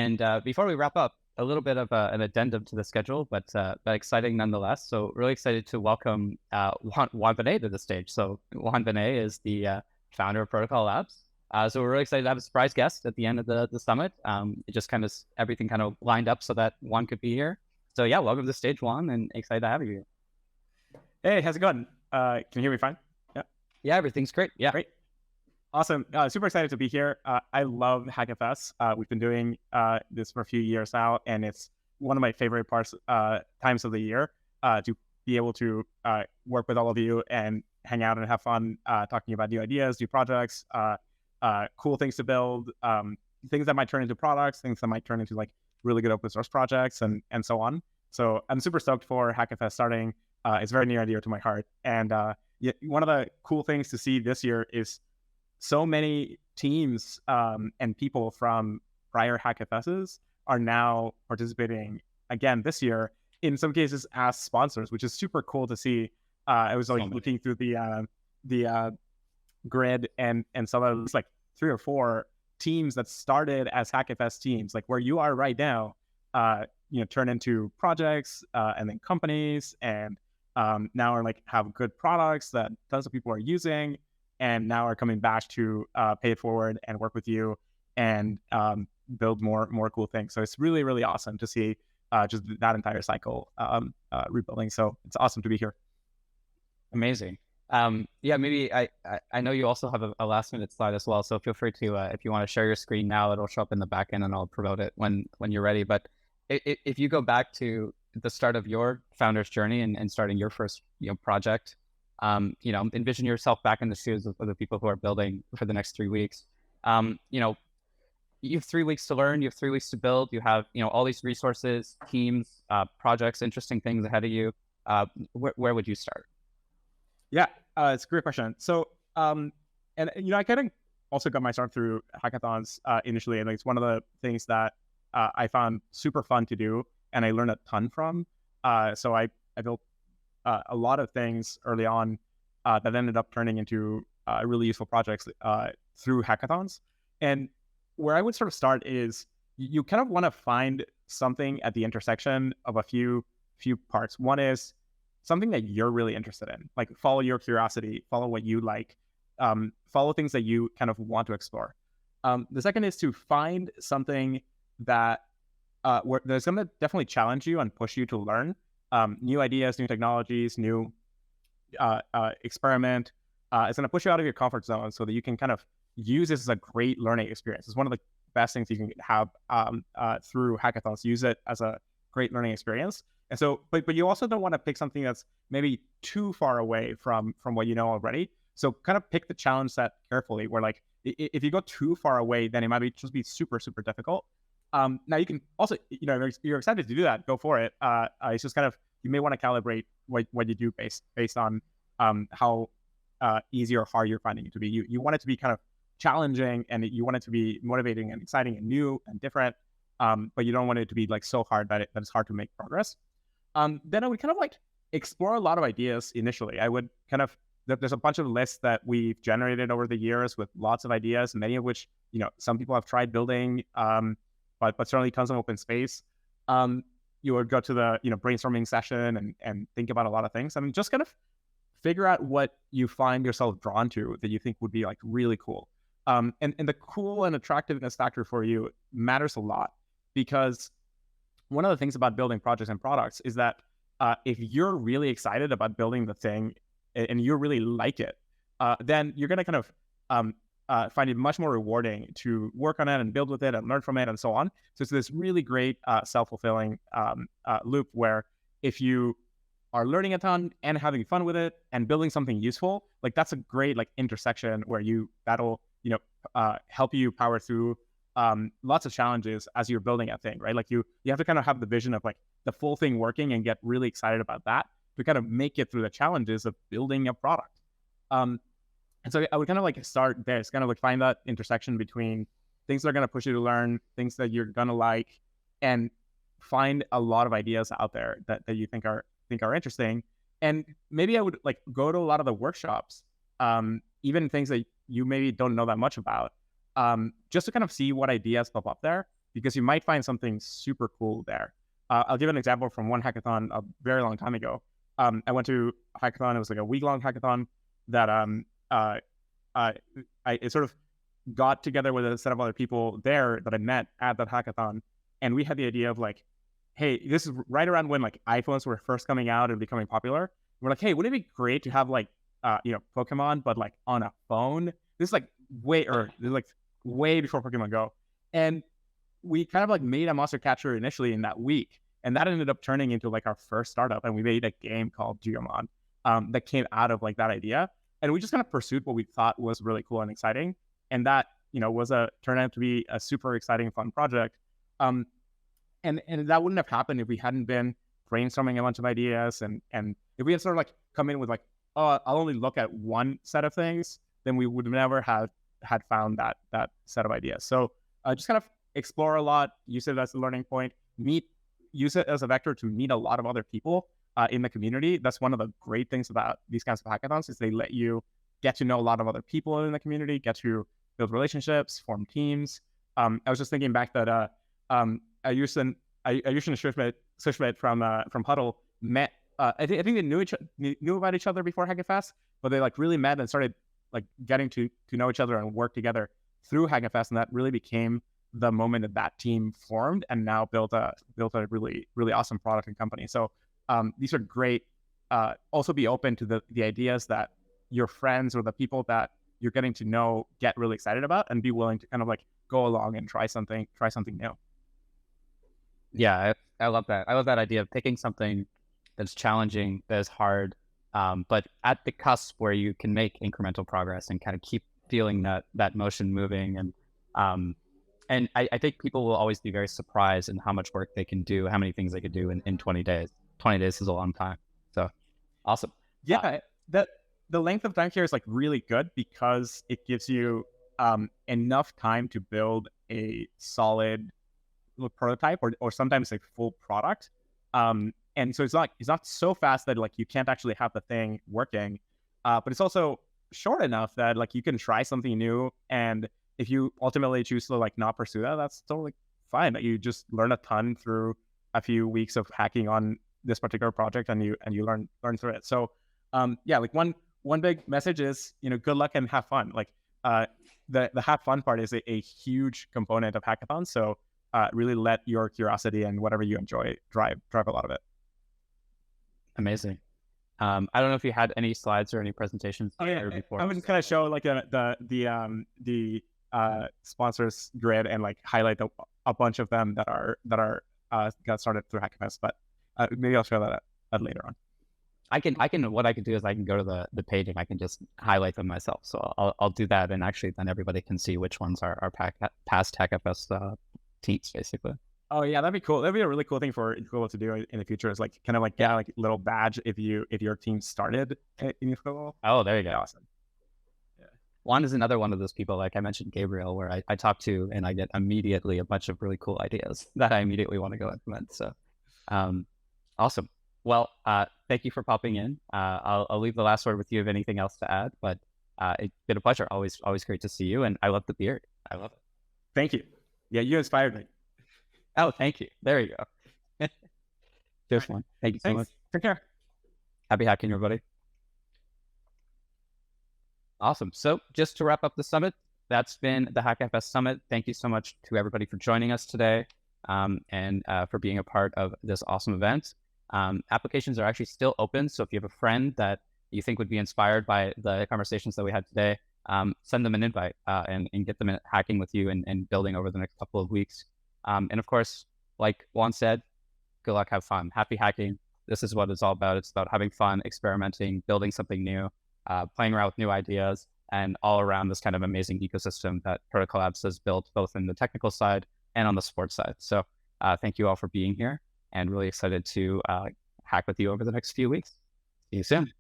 And before we wrap up, a little bit of an addendum to the schedule, but exciting nonetheless. So really excited to welcome Juan Benet to the stage. So Juan Benet is the founder of Protocol Labs. So we're really excited to have a surprise guest at the end of the summit. It just kind of everything kind of lined up so that Juan could be here. So yeah, welcome to the stage, Juan, and excited to have you here. Hey, how's it going? Can you hear me fine? Yeah, everything's great. Yeah. Great. Awesome. Super excited to be here. I love HackFS. We've been doing this for a few years now, and it's one of my favorite times of the year to be able to work with all of you and hang out and have fun talking about new ideas, new projects, cool things to build, things that might turn into products, things that might turn into like really good open source projects and so on. So I'm super stoked for HackFS starting. It's very near and dear to my heart. And one of the cool things to see this year is so many teams and people from prior HackFSs are now participating again this year, in some cases as sponsors, which is super cool to see. I was like looking through the grid and some of it's like 3 or 4 teams that started as HackFS teams, like where you are right now, turn into projects and then companies, and now are like have good products that tons of people are using, and now are coming back to pay it forward and work with you and build more cool things. So it's really, really awesome to see just that entire cycle rebuilding. So it's awesome to be here. Amazing. Yeah, maybe I know you also have a last minute slide as well. So feel free to, if you want to share your screen now, it'll show up in the back end and I'll promote it when you're ready. But if you go back to the start of your founder's journey and starting your first project, envision yourself back in the shoes of the people who are building for the next 3 weeks. You have 3 weeks to learn, you have 3 weeks to build, you have, all these resources, teams, projects, interesting things ahead of you. Where would you start? Yeah, it's a great question. So, I kind of also got my start through hackathons initially, and it's one of the things that I found super fun to do, and I learned a ton from. So I built a lot of things early on that ended up turning into really useful projects through hackathons. And where I would sort of start is you kind of want to find something at the intersection of a few parts. One is something that you're really interested in, like follow your curiosity, follow what you like, follow things that you kind of want to explore. The second is to find something that where there's going to definitely challenge you and push you to learn new ideas, new technologies, new experiment. It's going to push you out of your comfort zone so that you can kind of use this as a great learning experience. It's one of the best things you can have through hackathons. Use it as a great learning experience. And so, but you also don't want to pick something that's maybe too far away from what you know already. So kind of pick the challenge set carefully, where like if you go too far away, then it might just be super, super difficult. Now you can also, if you're excited to do that, go for it. It's just kind of, you may want to calibrate what you do based on how easy or hard you're finding it to be. You want it to be kind of challenging, and you want it to be motivating and exciting and new and different, but you don't want it to be like so hard that it's hard to make progress. Then I would kind of like explore a lot of ideas initially. I would kind of, there's a bunch of lists that we've generated over the years with lots of ideas, many of which, some people have tried building, but certainly tons of open space. You would go to the, brainstorming session and think about a lot of things. I mean, just kind of figure out what you find yourself drawn to that you think would be like really cool. And the cool and attractiveness factor for you matters a lot, because one of the things about building projects and products is that if you're really excited about building the thing and you really like it, then you're going to kind of find it much more rewarding to work on it and build with it and learn from it and so on. So it's this really great self-fulfilling loop where if you are learning a ton and having fun with it and building something useful, like that's a great like intersection where that'll help you power through lots of challenges as you're building a thing, right? Like you have to kind of have the vision of like the full thing working and get really excited about that to kind of make it through the challenges of building a product. And so I would kind of like start there. It's kind of like find that intersection between things that are going to push you to learn, things that you're going to like, and find a lot of ideas out there that you think are interesting. And maybe I would like go to a lot of the workshops, even things that you maybe don't know that much about, just to kind of see what ideas pop up there. because you might find something super cool there. I'll give an example from one hackathon a very long time ago. I went to a hackathon. It was like a week-long hackathon that I sort of got together with a set of other people there that I met at that hackathon, and we had the idea of like, hey, this is right around when like iPhones were first coming out and becoming popular. We're like, hey, wouldn't it be great to have like Pokemon, but like on a phone? This is like way before Pokemon Go, and we kind of like made a monster catcher initially in that week, and that ended up turning into like our first startup, and we made a game called Geomon that came out of like that idea, and we just kind of pursued what we thought was really cool and exciting, and that turned out to be a super exciting, fun project. And that wouldn't have happened if we hadn't been brainstorming a bunch of ideas, and if we had sort of like come in with like, oh, I'll only look at one set of things, then we would never have had found that set of ideas. So just kind of explore a lot, use it as a learning point, use it as a vector to meet a lot of other people in the community. That's one of the great things about these kinds of hackathons, is they let you get to know a lot of other people in the community, get to build relationships, form teams. I was just thinking back that Ayush and Sushmit from Huddle met. I think they knew about each other before HackFS, but they like really met and started like getting to know each other and work together through HackFS, and that really became the moment that team formed, and now built a really awesome product and company. So these are great. Also, be open to the ideas that your friends or the people that you're getting to know get really excited about, and be willing to kind of like go along and try something new. Yeah, I love that. I love that idea of picking something that's challenging, that is hard, but at the cusp where you can make incremental progress and kind of keep feeling that motion moving. And I think people will always be very surprised in how much work they can do, how many things they could do in 20 days. 20 days is a long time. So awesome. Yeah, the length of time here is like really good, because it gives you enough time to build a solid prototype, or sometimes a full product. And so it's not so fast that like you can't actually have the thing working, but it's also short enough that like you can try something new, and if you ultimately choose to like not pursue that, that's totally fine. That you just learn a ton through a few weeks of hacking on this particular project, and you learn through it. So yeah, like one big message is, good luck and have fun. Like the have fun part is a huge component of hackathons. So really let your curiosity and whatever you enjoy drive a lot of it. Amazing. I don't know if you had any slides or any presentations. Oh yeah, before. I would kind of show like the sponsors grid, and like highlight a bunch of them that are got started through HackFS. But maybe I'll show that later on. What I can do is I can go to the page and I can just highlight them myself. So I'll do that, and actually then everybody can see which ones are past HackFS teams, basically. Oh yeah, that'd be cool. That'd be a really cool thing for Google to do in the future. Is like kind of like like a little badge if your team started in Google. Oh, there you go. Awesome. Yeah. Juan is another one of those people, like I mentioned, Gabriel, where I talk to and I get immediately a bunch of really cool ideas that I immediately want to go implement. So awesome. Well, thank you for popping in. I'll leave the last word with you if anything else to add, but it's been a pleasure. Always great to see you, and I love the beard. I love it. Thank you. Yeah, you inspired me. Oh, thank you. There you go. Just one. Thank you so much. Take care. Happy hacking, everybody. Awesome. So just to wrap up the summit, that's been the HackFS Summit. Thank you so much to everybody for joining us today, and for being a part of this awesome event. Applications are actually still open. So if you have a friend that you think would be inspired by the conversations that we had today, send them an invite and get them hacking with you and building over the next couple of weeks. And of course, like Juan said, good luck, have fun, happy hacking. This is what it's all about. It's about having fun, experimenting, building something new, playing around with new ideas, and all around this kind of amazing ecosystem that Protocol Labs has built, both in the technical side and on the sports side. So thank you all for being here, and really excited to hack with you over the next few weeks. See you soon.